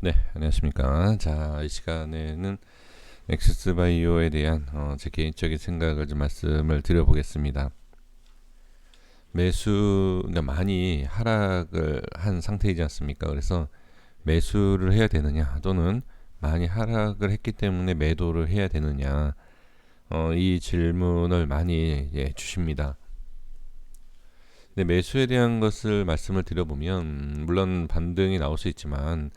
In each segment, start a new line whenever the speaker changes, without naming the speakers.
네, 안녕하십니까. 자, 이 시간에는 엑스바이오에 대한 제 개인적인 생각을 좀 말씀을 드려보겠습니다. 매수가 많이 하락을 한 상태이지 않습니까? 그래서 매수를 해야 되느냐, 또는 많이 하락을 했기 때문에 매도를 해야 되느냐, 이 질문을 많이 주십니다. 근데 매수에 대한 것을 말씀을 드려보면, 물론 반등이 나올 수 있지만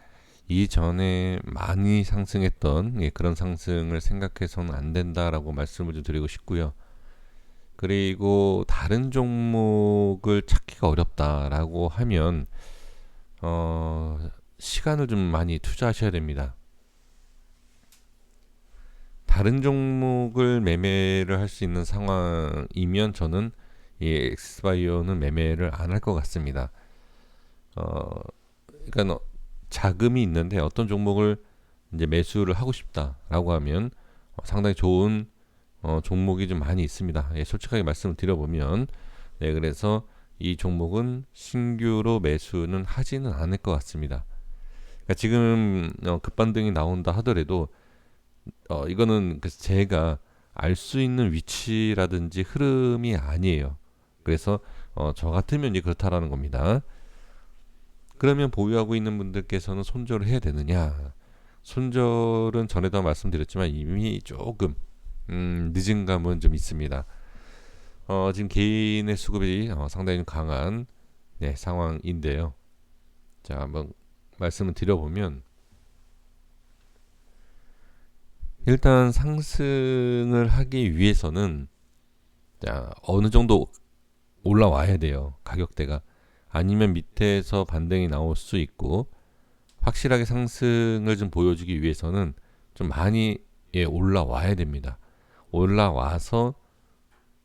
이전에 많이 상승했던 그런 상승을 생각해서는 안 된다라고 말씀을 좀 드리고 싶고요. 그리고 다른 종목을 찾기가 어렵다라고 하면 어, 시간을 좀 많이 투자하셔야 됩니다. 다른 종목을 매매를 할 수 있는 상황이면 저는 이 엑스바이오는 매매를 안 할 것 같습니다. 그러니까 자금이 있는데 어떤 종목을 이제 매수를 하고 싶다라고 하면 상당히 좋은 종목이 좀 많이 있습니다. 솔직하게 말씀을 드려보면, 그래서 이 종목은 신규로 매수는 하지는 않을 것 같습니다. 그러니까 지금 급반등이 나온다 하더라도 이거는 제가 알 수 있는 위치라든지 흐름이 아니에요. 그래서 저 같으면 이제 그렇다라는 겁니다. 그러면 보유하고 있는 분들께서는 손절을 해야 되느냐? 손절은 전에도 말씀드렸지만 이미 조금 늦은 감은 좀 있습니다. 지금 개인의 수급이 상당히 강한 상황인데요. 자, 한번 말씀을 드려보면, 일단 상승을 하기 위해서는 자, 어느 정도 올라와야 돼요. 가격대가. 아니면 밑에서 반등이 나올 수 있고, 확실하게 상승을 좀 보여주기 위해서는 좀 많이 올라와야 됩니다. 올라와서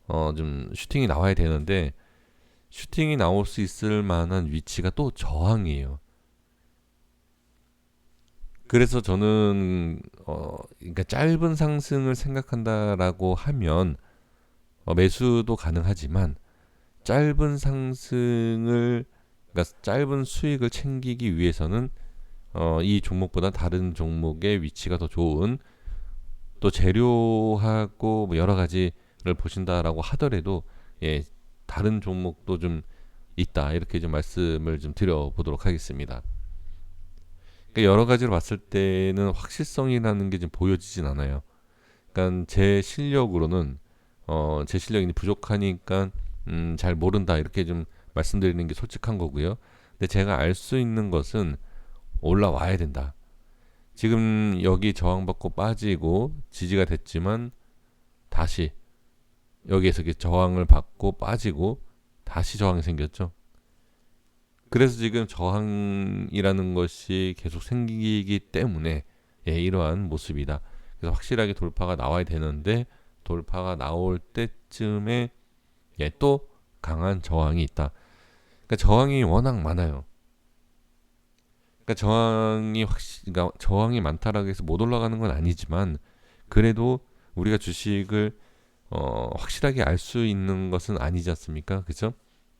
좀 슈팅이 나와야 되는데, 슈팅이 나올 수 있을 만한 위치가 또 저항이에요. 그래서 저는 그러니까 짧은 상승을 생각한다라고 하면 매수도 가능하지만, 짧은 상승을, 그러니까 짧은 수익을 챙기기 위해서는 이 종목보다 다른 종목의 위치가 더 좋은, 또 재료하고 뭐 여러 가지를 보신다라고 하더라도 다른 종목도 좀 있다, 이렇게 좀 말씀을 좀 드려보도록 하겠습니다. 그러니까 여러 가지로 봤을 때는 확실성이라는 게 좀 보여지진 않아요. 그러니까 제 실력이 부족하니까 잘 모른다, 이렇게 좀 말씀드리는 게 솔직한 거고요. 근데 제가 알 수 있는 것은 올라와야 된다. 지금 여기 저항받고 빠지고 지지가 됐지만, 다시 여기에서 이렇게 저항을 받고 빠지고 다시 저항이 생겼죠. 그래서 지금 저항이라는 것이 계속 생기기 때문에 이러한 모습이다. 그래서 확실하게 돌파가 나와야 되는데, 돌파가 나올 때쯤에 또 강한 저항이 있다. 그러니까 저항이 워낙 많아요. 그러니까 그러니까 저항이 많다라고 해서 못 올라가는 건 아니지만, 그래도 우리가 주식을 확실하게 알 수 있는 것은 아니지 않습니까? 그죠?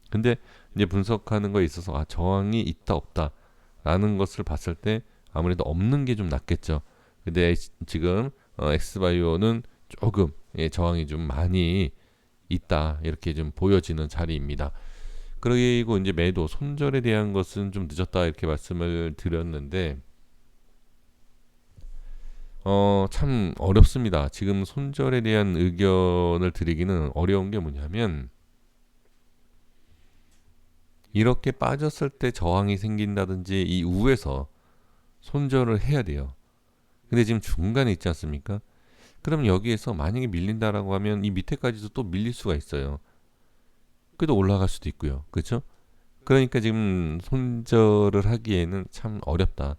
근데 이제 분석하는 거에 있어서 저항이 있다 없다라는 것을 봤을 때 아무래도 없는 게 좀 낫겠죠. 근데 지금 엑스바이오는 조금 저항이 좀 많이 있다, 이렇게 좀 보여지는 자리입니다. 그리고 이제 매도 손절에 대한 것은 좀 늦었다, 이렇게 말씀을 드렸는데 참 어렵습니다. 지금 손절에 대한 의견을 드리기는 어려운 게 뭐냐면, 이렇게 빠졌을 때 저항이 생긴다든지 이후에서 손절을 해야 돼요. 근데 지금 중간에 있지 않습니까? 그럼 여기에서 만약에 밀린다라고 하면 이 밑에까지도 또 밀릴 수가 있어요. 그래도 올라갈 수도 있고요. 그렇죠? 그러니까 지금 손절을 하기에는 참 어렵다.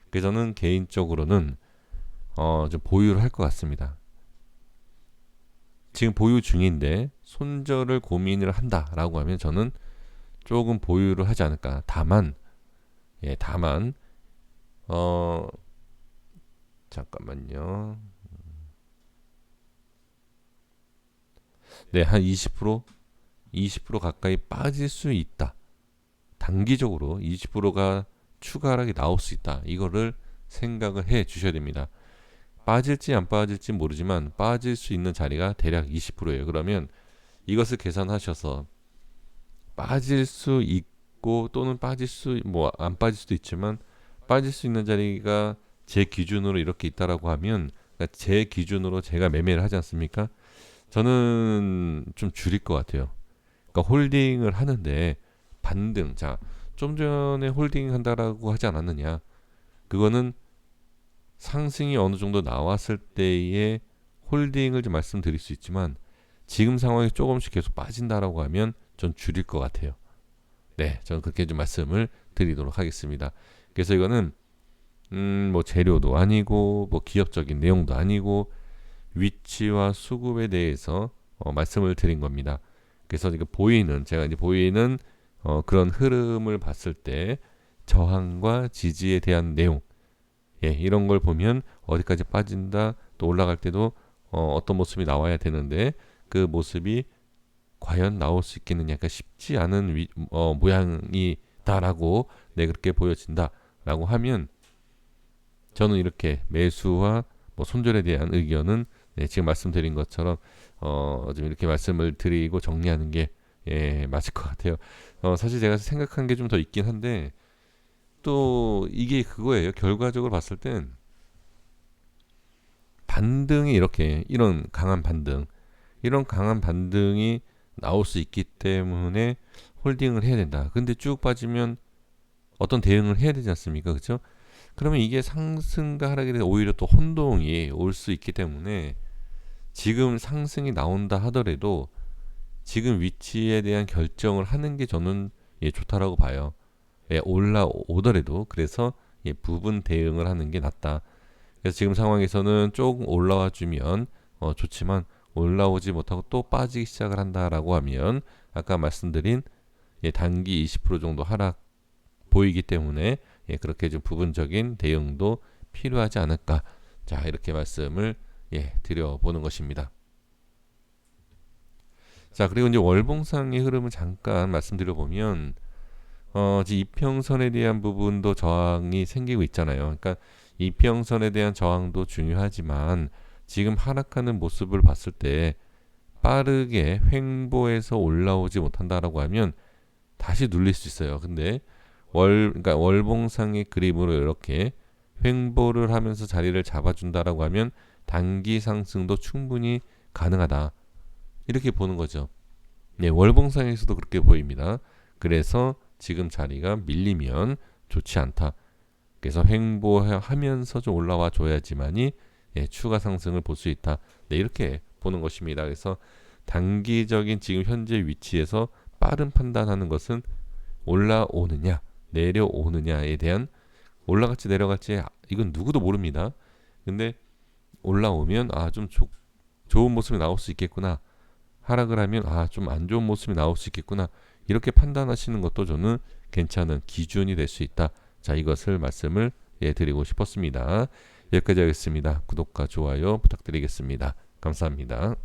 그래서 저는 개인적으로는 좀 보유를 할 것 같습니다. 지금 보유 중인데 손절을 고민을 한다라고 하면 저는 조금 보유를 하지 않을까. 다만 어 잠깐만요. 네, 한 20% 가까이 빠질 수 있다. 단기적으로 20%가 추가 하락이 나올 수 있다. 이거를 생각을 해 주셔야 됩니다. 빠질지 안 빠질지 모르지만 빠질 수 있는 자리가 대략 20%예요. 그러면 이것을 계산하셔서 빠질 수 있고 또는 빠질 수 뭐 안 빠질 수도 있지만 빠질 수 있는 자리가 제 기준으로 이렇게 있다라고 하면, 그러니까 제 기준으로 제가 매매를 하지 않습니까? 저는 좀 줄일 것 같아요. 그러니까 홀딩을 하는데 반등, 자, 좀 전에 홀딩 한다라고 하지 않았느냐? 그거는 상승이 어느 정도 나왔을 때의 홀딩을 좀 말씀드릴 수 있지만 지금 상황이 조금씩 계속 빠진다라고 하면 전 줄일 것 같아요. 네, 저는 그렇게 좀 말씀을 드리도록 하겠습니다. 그래서 이거는 뭐 재료도 아니고 뭐 기업적인 내용도 아니고 위치와 수급에 대해서 말씀을 드린 겁니다. 그래서 이게 보이는, 제가 이제 보이는 그런 흐름을 봤을 때 저항과 지지에 대한 내용, 예, 이런 걸 보면 어디까지 빠진다, 또 올라갈 때도 어떤 모습이 나와야 되는데 그 모습이 과연 나올 수 있겠느냐, 그러니까 쉽지 않은 모양이다라고 그렇게 보여진다라고 하면 저는 이렇게 매수와 뭐 손절에 대한 의견은 지금 말씀드린 것처럼 좀 이렇게 말씀을 드리고 정리하는 게 맞을 것 같아요. 사실 제가 생각한 게 좀 더 있긴 한데 또 이게 그거예요. 결과적으로 봤을 땐 반등이 이렇게 이런 강한 반등이 나올 수 있기 때문에 홀딩을 해야 된다. 근데 쭉 빠지면 어떤 대응을 해야 되지 않습니까? 그렇죠? 그러면 이게 상승과 하락에 대해 오히려 또 혼동이 올 수 있기 때문에 지금 상승이 나온다 하더라도 지금 위치에 대한 결정을 하는 게 저는 좋다라고 봐요. 올라오더라도 그래서 부분 대응을 하는 게 낫다. 그래서 지금 상황에서는 조금 올라와 주면 좋지만 올라오지 못하고 또 빠지기 시작을 한다라고 하면 아까 말씀드린 단기 20% 정도 하락 보이기 때문에 그렇게 좀 부분적인 대응도 필요하지 않을까. 자, 이렇게 말씀을 드려보는 것입니다. 자, 그리고 이제 월봉상의 흐름을 잠깐 말씀드려 보면 이평선에 대한 부분도 저항이 생기고 있잖아요. 그러니까 이평선에 대한 저항도 중요하지만 지금 하락하는 모습을 봤을 때 빠르게 횡보해서 올라오지 못한다라고 하면 다시 눌릴 수 있어요. 근데 그러니까 월봉상의 그림으로 이렇게 횡보를 하면서 자리를 잡아준다라고 하면 단기 상승도 충분히 가능하다. 이렇게 보는 거죠. 네, 월봉상에서도 그렇게 보입니다. 그래서 지금 자리가 밀리면 좋지 않다. 그래서 횡보하면서 좀 올라와 줘야지만이 추가 상승을 볼 수 있다. 네, 이렇게 보는 것입니다. 그래서 단기적인 지금 현재 위치에서 빠른 판단하는 것은 올라오느냐 내려오느냐에 대한, 올라갈지 내려갈지 이건 누구도 모릅니다. 근데 올라오면 좀 좋은 모습이 나올 수 있겠구나, 하락을 하면 좀 안 좋은 모습이 나올 수 있겠구나, 이렇게 판단하시는 것도 저는 괜찮은 기준이 될 수 있다. 자, 이것을 말씀을 드리고 싶었습니다. 여기까지 하겠습니다. 구독과 좋아요 부탁드리겠습니다. 감사합니다.